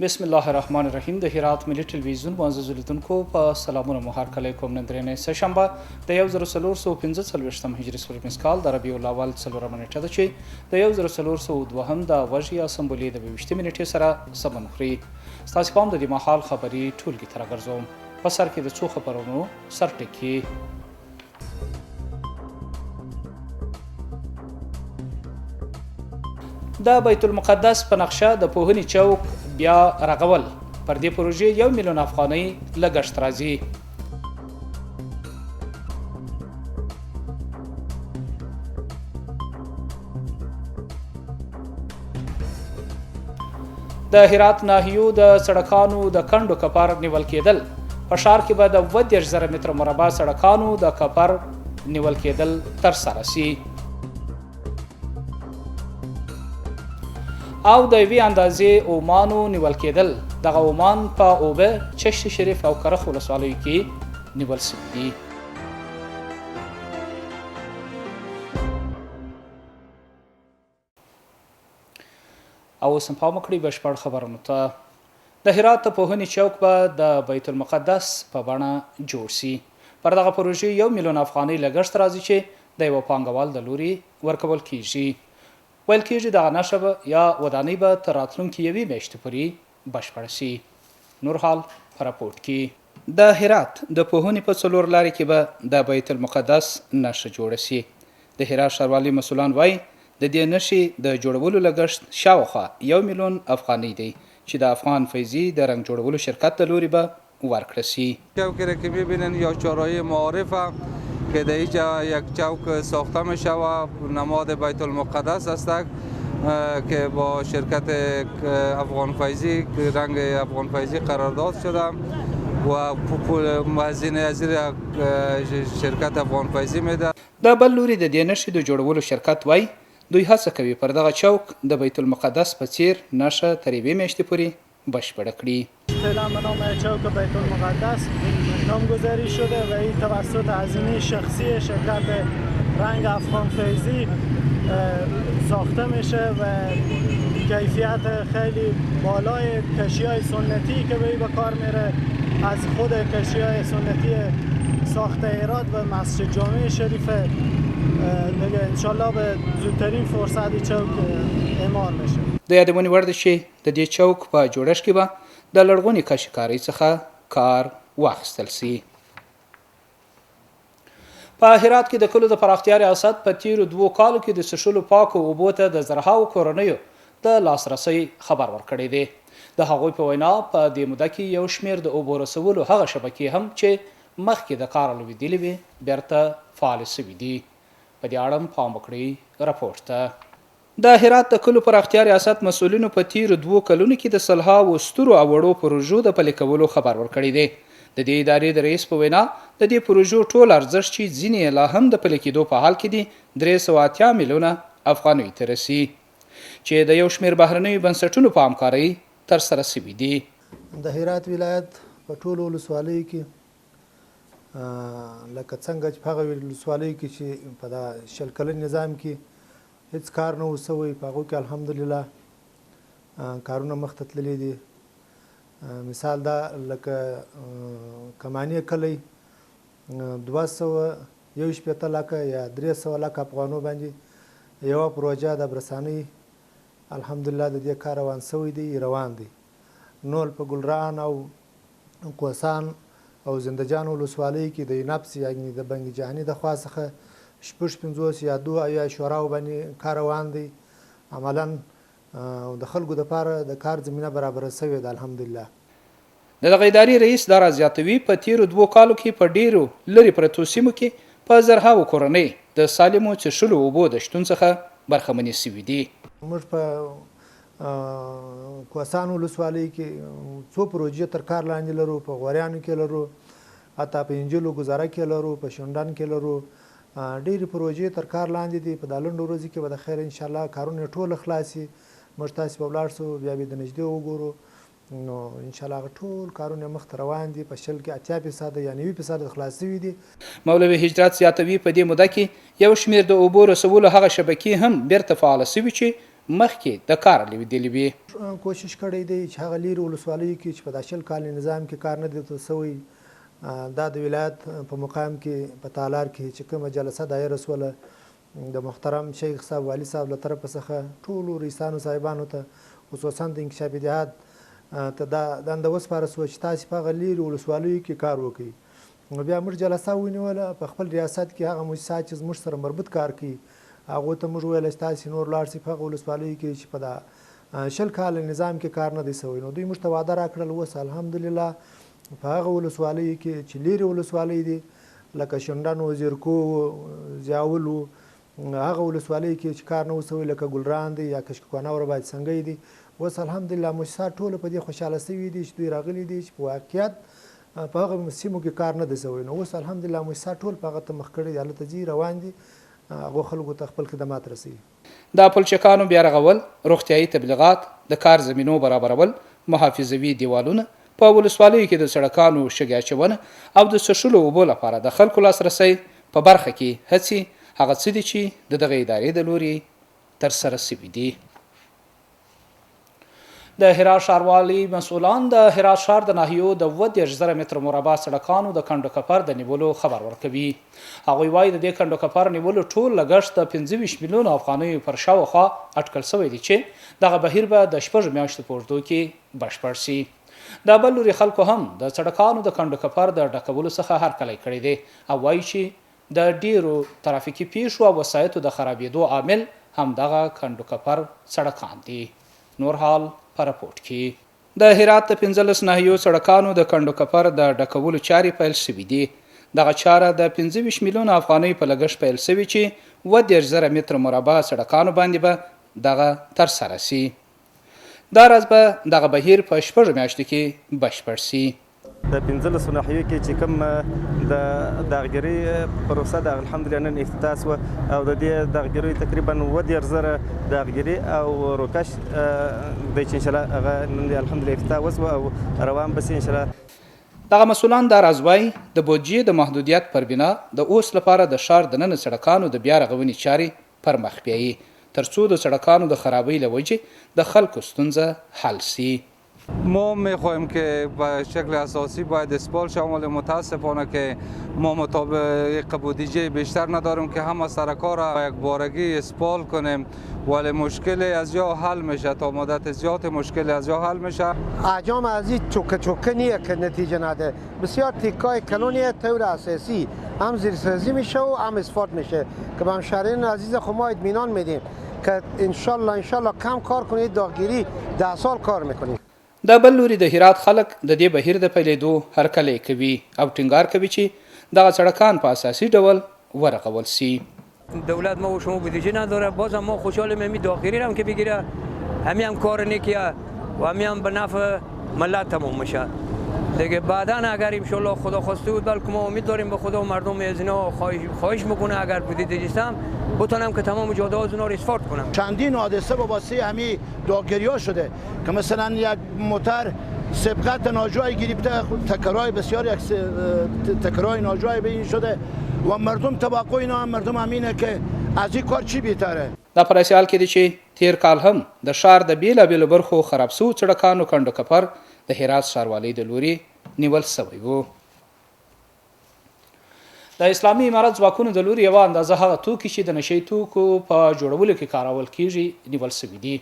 بسم الله الرحمن الرحیم. د هرات ملي ټلویزیون معزز لیدونکو په سلامونه مو هرکلی کوم. نن درېنۍ سهشنبه د 1445 هجري سپوږمیز د ربیع الاول 4 نیټه ده چې د 1402 د وژې اسمبلې د 22 نیټې سره سمون خوري. ستاسو پام د دې مهال خبري ټولګي ته راګرځوم. په سر کې د څو خبرونو سرټکي. د بیت المقدس په نقشه د پوهنې چوک بیا رغول پر دې پروژې 1 میلیون افغانۍ لګښت راځي. د هرات ناحیو د سړکانو د کندو کپر نیول کېدل. په ښار کې به د 30,000 متر مربع سړکانو د کپر نیول کېدل ترسره شي. او د یوې اندازې اومانو نیول کېدل. دغه اومان په اوبه، چشت شریف او کرخ ولسوالیو کې نیول شوي دي. او اوس هم پام وکړئ بشپړ خبرونو ته. د هرات پوهنې چوک به د بیت المقدس په بڼه جوړ شي. پر دغه پروژې 1 میلیون افغانۍ لګښت راځي چې د یوه پانګوال د لوري ورکول کیږي. ویل کېږي دغه نښه به یا ودانۍ به تر راتلونکي 1 میاشتې پورې بشپړه شي. نور حال په راپورټ کې. د هرات د پوهنې په 4 لارې کې به د بیت المقدس نښه جوړه شي. د هرات ښاروالي مسؤلان وایي د دې نښې د جوړولو لګښت شاوخوا 1 میلیون افغانۍ دی چې د افغان فیضی د رنگ جوړولو شرکت د لوري به ورکړه شي. چوکی که میبینن یا چهارراه معارف که در اینجا یک چوک ساخته می شود. نماد بیت المقدس است که با شرکت افغان فیضی رنگ افغان فیضی قرارداد شده و هزینه از شرکت افغان فیضی میده. د بل لوري د دې نښې د جوړولو شرکت وای دوی هڅه کوي پر دغه چوک د بیت المقدس په څیر نښه تر 1 میاشتې پورې بشپړه کړي. فعلا به نام چوک بیت المقدس نامگذاری شده و این توسط هزینه شخصی شرکت رنگ افغان فیضی ساخته میشه و کیفیت خیلی بالای کشی‌های سنتی که به کار میره از خود کشی‌های سنتی ساخت هرات و مسجد جامع شریف دیگه انشالله به زودترین فرصت چوک اعمار میشه. د یادونې وړ ده چې د دې چوک په جوړښت کې به د لرغونې کاشیکارۍ څخه کار واخیستل شي. په هرات کې د کلو د پراختیا ریاست په تیرو 2 کالو کې د څښلو پاکو اوبو ته د زرهاو کورنیو د لاسرسي خبر ورکړی دی. د هغوی په وینا په دې موده کې یو شمېر د اوبو رسولو هغه شبکې هم چې مخکې د کاره لوېدلې وې بیرته فعالې شوي دي. په دې اړه هم پام وکړئ راپورټ ته. د هرات د کلو پراختیا ریاست مسؤلینو په تیرو 2 کلونو کې د سلهاوو سترو او وړو پروژو د پلي کولو خبر ورکړی دی. د دې ادارې د رئیس په وینا د دې پروژو ټول ارزښت چې ځینې یې لا هم د پلي کېدو په حال کې دي 380 میلیونه افغانۍ ته رسي چې د یو شمېر بهرنیو بنسټونو په همکارۍ ترسره شوي دي. د هرات ولایت په ټولو ولسوالیو کې لکه څنګه چې په هغه ولسوالیو کې چې په دا 20 کلن نظام کې هیڅ کار نه و سوی، په هغو کې الحمدلله کارونه مخته تللي دي. مثال دا لکه کمانیه کلی 211 لکه یا 300 لکه افغانو باندې یوه پروژه د برسانۍ الحمدلله د دې کار روان سوی دی روان دی. نور په ګلران او کوهستان او زندجان ولسوالۍ کې د نفس یعنې د بنک جهاني د خوا څخه 50 یا 2 یا شوراو باندې کار روان دی. عملا د خلکو دپاره د کار زمینه برابره سوې ده الحمدلله. د دغه ادارې رئیس دا رازیاتوي په تیرو 2 کالو کې په ډیرو لرې پرتو سیمو کې په زرهاوو کورنۍ د سالمو څښلو اوبو د شتون څخه برخمنې شوي دي. موږ په کوهستان ولسوالۍ کې څو پروژې تر کار لاندې لرو، په غوریانو کې لرو، حتی په انجیل و ګذاره کې لرو، په شونډان کې لرو. ډېرې پروژې تر کار لاندې دي. په دا لنډو ورځو کې به د خیر انشاءالله کارونه ټول خلاص شي. موږ تاسې به ولاړ شو بیا به د نږدې وګورو، نو انشاءالله هغه ټول کارونه مخته روان دي. په 80% یا 90% خلاص شوي دي. مولوي هجرت زیاتوي په دې موده کې یو شمېر د اوبو رسولو هغه شبکې هم بیرته فعاله شوي چې مخکې د کار لوېدلې وي. کوشش کړی دی چې هغه لیرې ولسوالیو کې چې په دا 20 کال نظام کې کار نه دی سوی دا د ولایت په مقام کې په تالار کې چې کومه جلسه دایره سوله د محترم شیخ صاحب والي صاحب له طرفه څخه ټولو رئیسانو صاحبانو ته خصوصا د انکشاف جهاد ته دا دنده وسپارل سوه چې تاسې په هغه لیرې ولسوالیو کې کار وکړئ. نو بیا موږ جلسه ونیوله په خپل ریاست کې هغه مؤسسات چې زموږ سره مربوط کار کوي هغو ته موږ ویل چې تاسې نور لاړ شئ په هغه ولسوالیو کې چې په دا 20 کال نظام کې کار نه دی سوی. نو دوی موږ ته وعده راکړل اوس الحمدلله په هغه ولسوالیو کې چې لیرې ولسوالۍ دي لکه شنډن و زیرکو زیاول و هغه ولسوالیو کې چې کار نه و سوی لکه ګلران دی یا کشکوانه ورباید سنګی دي اوس الحمدلله مؤسسات ټوله په دې خوشحاله سوي دي چې دوی راغلي دي چې په واقعیت په هغه سیمو کې کار نه دی سوی. نو اوس الحمدلله مؤسسات ټول په هغه ته مخ کړي دي هلته ځي روان دي هغو خلکو ته خپل خدمات رسوي. د پلچکانو بیا رغول، روغتیایي تبلیغات، د کار زمینو برابرول، محافظوي دیوالونه، په ولسوالیو کې د سړکانو شګې اچونه او د څښلو اوبو لپاره د خلکو لاسرسی په برخه کې هڅې هغه څه دي چې د دغه ادارې د لوري ترسره سوي دي. د هرات ښاروالي مسؤلان د هرات ښار د ناحیو د 20,000 متر مربع سړکانو د کنډو کپر د نیولو خبر ورکوي. هغوی وایي د دې کنډو کپر نیولو ټول لګښت د 25 میلیونو افغانیو پر شاوخوا اټکل شوی دی چې دغه بهیر به د 6 میاشتو په اوږدو کې بشپړ شي. د بل لوري خلکو هم د سړکانو د کنډو کپر د ډکولو څخه هرکلی کړی دی او وایي چې د ډیرو ترافیکي پیښو او وسایطو د خرابېدو عامل همدغه کنډو کپر سړکان دي. نور حال په راپورټ کې. د هرات د 15 ناحیو سړکانو د کنډو کپر د ډکولو چارې پیل شوي دي. دغه چاره د 25 میلیونو افغانۍ په لګښت پیل شوي چې 20,000 متر مربع سړکانو باندې به دغه ترسره شي. دا راز به دغه بهیر په 6 میاشتو کې بشپړ شي. د 15 ناحیو کې چې کوم د داغګرۍ پروسه د الحمدلله نن افتتاح شوه او د دې داغګرۍ تقریبا 20,000 داغګري او روکش د چې انشاءالله هغه نن الحمدلله افتتاح وشوه او روان به شي انشاءالله. دغه مسؤلان دا راز وایي د بودجې د محدودیت پر بنا د اوس لپاره د ښار دننه سړکانو د بیا رغونې چارې پر مخ بیایي ترڅو د سړکانو د خرابۍ له وجې د خلکو ستونزه حل شي. ما میخواهیم که به شکل اساسی باید اسپال شامل. متاسفانه که ما مطابق بودجه بیشتر نداریم که همه سرکا را یک بارگی اسپال کنیم ولی مشکل از جا حل میشه تا مدت زیاد مشکل از جا حل میشه. احجام از این چوکه نیه که نتیجه نده بسیار تیکای کلونیه طور اساسی هم زیرسازی میشه و هم اسفاد میشه که به همشهریان عزیز خود ما اطمینان میدیم که انشالله کم کار کنید داغگیری 10 سال کار میکنید. د بل لوري د هرات خلک د دې بهیر د پیلېدو هرکلی کوي او ټینګار کوي چې دغه سړکان په اساسي ډول ورغول شي. دولت ما و شما بودجه نداره باز ما خوشحالیم همین داغگیری هم که بگیره همین هم کار نیکیه و همین هم به نفع ملت تمام میشه دیگه. بعدا اگر انشالله خدا خواسته بود بلکه ما امید داریم به خدا و مردم از اینا خواهش میکنه اگر بودجه دستم بتونم که تمام جاده ها از اونا رو اسفارت کنم. چندین حادثه با واسطه همین داغگیری‌ها شده که مثلا یک موتر سبقت ناجای گرفته تکرای بسیار یک تکرای ناجای به این شده و مردم توقع اینا هم مردم همینه که از این کار چی بهتره. دا پر اساس کې دي چې تیر کال هم د ښار د بیلابیلو برخو خراب شوو سړکانو کنډو کپر د هرات ښاروالۍ د لوري نیول شوی و. د اسلامي امارت ځواکونو د لوري یوه اندازه هغه توکي چې د نشهیي توکو په جوړولو کې کارول کیږي نیول شوي دي.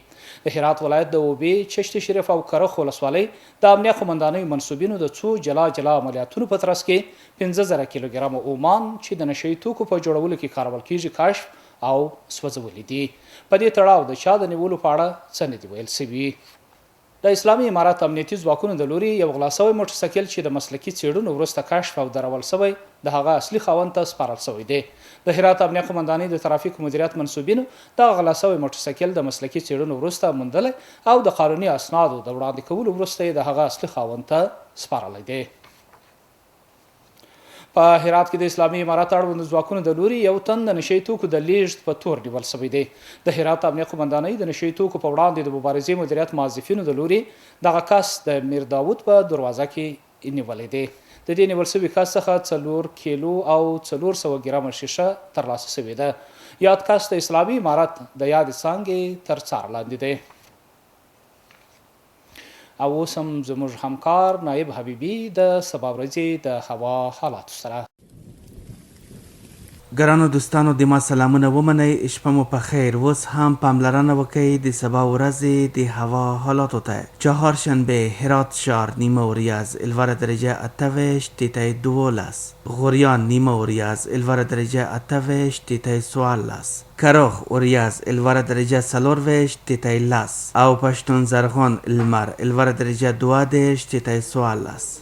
د هرات ولایت د اوبې، چشت شریف او کرخ ولسوالۍ د امنیه قمندانیو منصوبینو د څو جلا عملیاتونو په ترڅ کې 15,000 کیلوګرامه اومان چې د نشهیي توکو په جوړولو کې کارول کیږي کشف او سوځولي دي. په دې تړاو د چا د نیولو په اړه څه نه دي ویل شوي. د اسلامي امارت امنیتي ځواکونو د لوري یو غلا شوی موټرسایکل چې د مسلکي څېړنو وروسته کشف او درول شوی د هغه اصلي خاوند ته سپارل شوی دی. د هرات امنیه قمندانۍ د ترافیک مدیریت منصوبینو دغه غلا شوی موټرسایکل د مسلکي څېړنو وروسته موندلی او د قانوني اسنادو د وړاندې کولو وروسته یې د هغه اصلي خاوند ته سپارلی دی. په هرات کې د اسلامي امارت اړوند ځواکونو د لوري یو تن د نشهیي توکو د لیږد په تور نیول شوی دی. د هرات امنیه قمندانۍ د نشهیي توکو په وړاندې د مبارزې مدیریت موظفینو د لوري دغه کس د میر داود په دروازه کې نیولی دی. د دې نیول شوي کس څخه 4 کیلو او 400 ګرامه شیشه ترلاسه شوې ده. یاد کس د اسلامي امارت د یاد څانګې تر څار لاندې دی. او اوس هم زموږ همکار نایب حبیبي د سبا ورځې د هوا حالاتو سره. ګرانو دوستانو د ما سلامونه ومنئ، شپه مو په خیر. اوس هم پاملرنه وکړئ د سبا ورځې د هوا حالاتو ته. چهارشنبه هرات شهر نیمه وریځ الوار درجه 28 تیتای 12، غوریان نیمه وریځ الوار درجه 28 تیتای 14، کراخ وریځ الوار درجه 24 تیتای 10 او پښتون زرغون لمر الوار درجه 22 تیتای 14.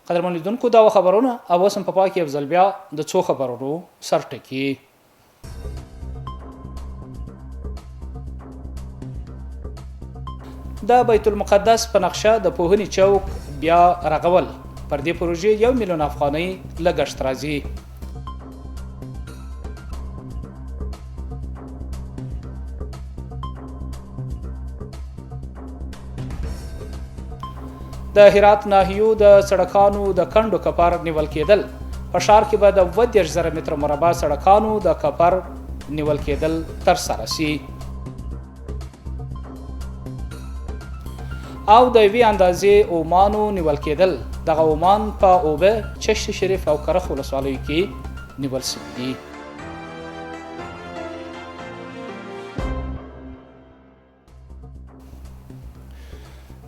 قدرمن لیدونکو دا خبرونه او اوس هم په پای کې یو ځل بیا د څو خبرونو سرټکي. د بیت المقدس په نقشه د پوهنې چوک بیا رغول پر دې پروژې 1 میلیون افغانۍ لګښت راځي. د هرات ناحیو د سړکانو د کندو کپر نیول کېدل. په ښار کې به د 30,000 متر مربع سړکانو د کپر نیول کېدل ترسره شي او د یوې اندازې اومانو نیول کېدل. دغه اومان په اوبه، چشت شریف او کرخ ولسوالیو کې نیول شوي دي.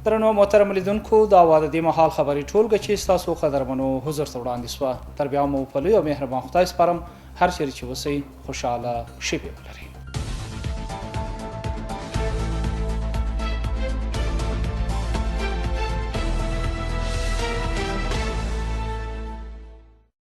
درنو محترم لیدونکو، دا وه د دې مهال خبري ټولګه چې ستاسو قدرمنو حضور ته وړاندې سوه. تر بیا مو په لوی او مهربان خدای سپارم. هر چیرې چې اوسئ خوشحاله شپې ولرئ.